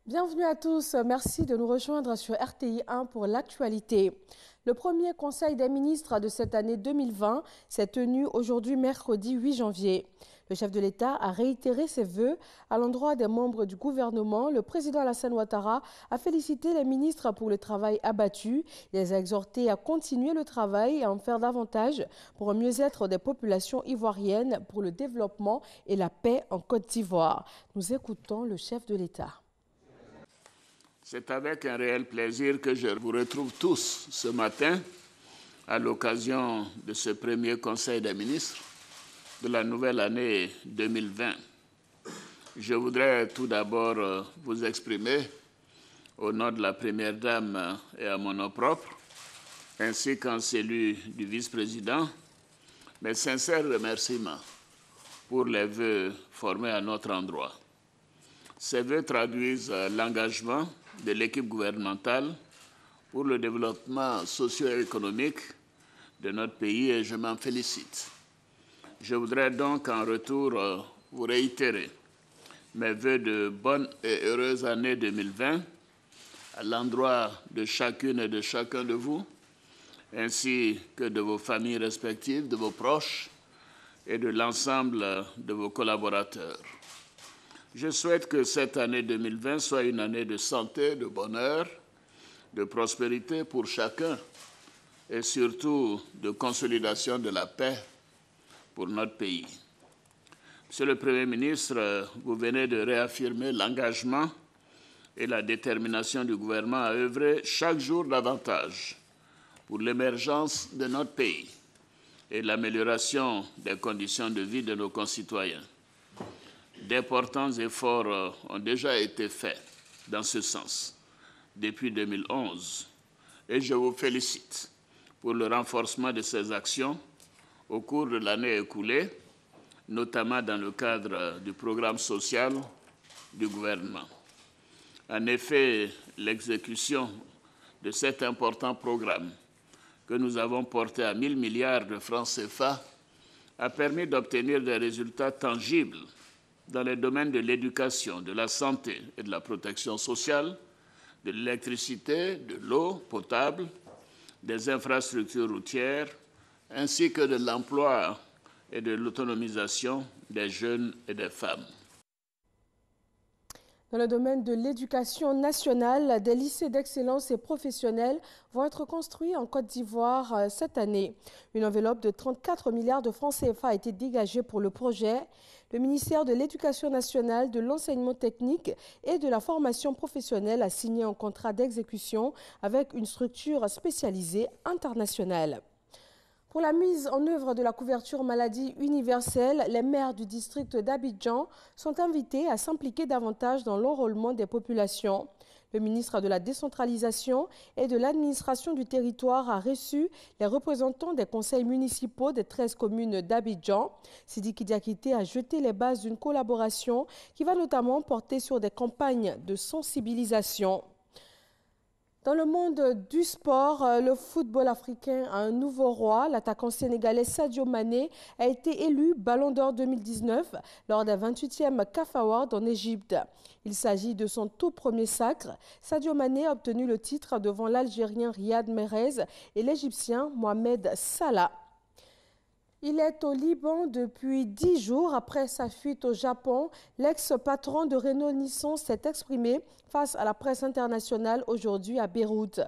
Bienvenue à tous, merci de nous rejoindre sur RTI 1 pour l'actualité. Le premier conseil des ministres de cette année 2020 s'est tenu aujourd'hui mercredi 8 janvier. Le chef de l'État a réitéré ses vœux à l'endroit des membres du gouvernement. Le président Alassane Ouattara a félicité les ministres pour le travail abattu. Il les a exhortés à continuer le travail et à en faire davantage pour un mieux-être des populations ivoiriennes, pour le développement et la paix en Côte d'Ivoire. Nous écoutons le chef de l'État. C'est avec un réel plaisir que je vous retrouve tous ce matin à l'occasion de ce premier Conseil des ministres de la nouvelle année 2020. Je voudrais tout d'abord vous exprimer, au nom de la Première Dame et à mon nom propre, ainsi qu'en celui du vice-président, mes sincères remerciements pour les vœux formés à notre endroit. Ces vœux traduisent l'engagement de l'équipe gouvernementale pour le développement socio-économique de notre pays et je m'en félicite. Je voudrais donc en retour vous réitérer mes vœux de bonne et heureuse année 2020 à l'endroit de chacune et de chacun de vous, ainsi que de vos familles respectives, de vos proches et de l'ensemble de vos collaborateurs. Je souhaite que cette année 2020 soit une année de santé, de bonheur, de prospérité pour chacun et surtout de consolidation de la paix pour notre pays. Monsieur le Premier ministre, vous venez de réaffirmer l'engagement et la détermination du gouvernement à œuvrer chaque jour davantage pour l'émergence de notre pays et l'amélioration des conditions de vie de nos concitoyens. D'importants efforts ont déjà été faits dans ce sens depuis 2011 et je vous félicite pour le renforcement de ces actions au cours de l'année écoulée, notamment dans le cadre du programme social du gouvernement. En effet, l'exécution de cet important programme que nous avons porté à 1 000 milliards de francs CFA a permis d'obtenir des résultats tangibles dans les domaines de l'éducation, de la santé et de la protection sociale, de l'électricité, de l'eau potable, des infrastructures routières, ainsi que de l'emploi et de l'autonomisation des jeunes et des femmes. Dans le domaine de l'éducation nationale, des lycées d'excellence et professionnels vont être construits en Côte d'Ivoire cette année. Une enveloppe de 34 milliards de francs CFA a été dégagée pour le projet. Le ministère de l'Éducation nationale, de l'enseignement technique et de la formation professionnelle a signé un contrat d'exécution avec une structure spécialisée internationale. Pour la mise en œuvre de la couverture maladie universelle, les maires du district d'Abidjan sont invités à s'impliquer davantage dans l'enrôlement des populations. Le ministre de la Décentralisation et de l'Administration du territoire a reçu les représentants des conseils municipaux des 13 communes d'Abidjan. Sidiki Diakité a jeté les bases d'une collaboration qui va notamment porter sur des campagnes de sensibilisation. Dans le monde du sport, le football africain a un nouveau roi. L'attaquant sénégalais Sadio Mané a été élu Ballon d'Or 2019 lors des 28e CAF Awards en Égypte. Il s'agit de son tout premier sacre. Sadio Mané a obtenu le titre devant l'Algérien Riyad Mahrez et l'Égyptien Mohamed Salah. Il est au Liban depuis 10 jours après sa fuite au Japon. L'ex-patron de Renault-Nissan s'est exprimé face à la presse internationale aujourd'hui à Beyrouth.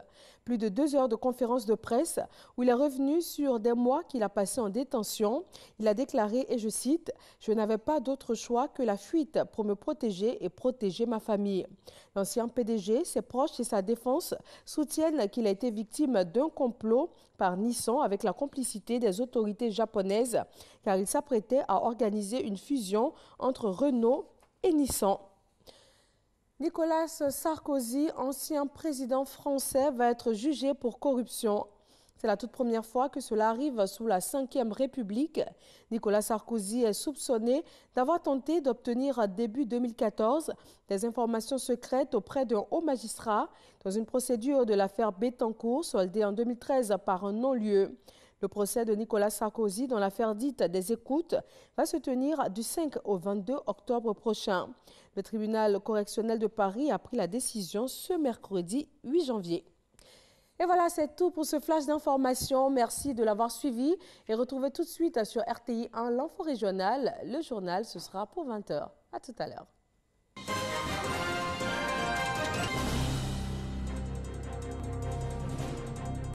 Plus de 2 heures de conférence de presse où il est revenu sur des mois qu'il a passés en détention. Il a déclaré, et je cite, « Je n'avais pas d'autre choix que la fuite pour me protéger et protéger ma famille ». L'ancien PDG, ses proches et sa défense soutiennent qu'il a été victime d'un complot par Nissan avec la complicité des autorités japonaises car il s'apprêtait à organiser une fusion entre Renault et Nissan. Nicolas Sarkozy, ancien président français, va être jugé pour corruption. C'est la toute première fois que cela arrive sous la Ve République. Nicolas Sarkozy est soupçonné d'avoir tenté d'obtenir début 2014 des informations secrètes auprès d'un haut magistrat dans une procédure de l'affaire Bettencourt soldée en 2013 par un non-lieu. Le procès de Nicolas Sarkozy dans l'affaire dite des écoutes va se tenir du 5 au 22 octobre prochain. Le tribunal correctionnel de Paris a pris la décision ce mercredi 8 janvier. Et voilà, c'est tout pour ce flash d'information. Merci de l'avoir suivi et retrouvez tout de suite sur RTI 1 l'info régionale. Le journal, ce sera pour 20 h. À tout à l'heure.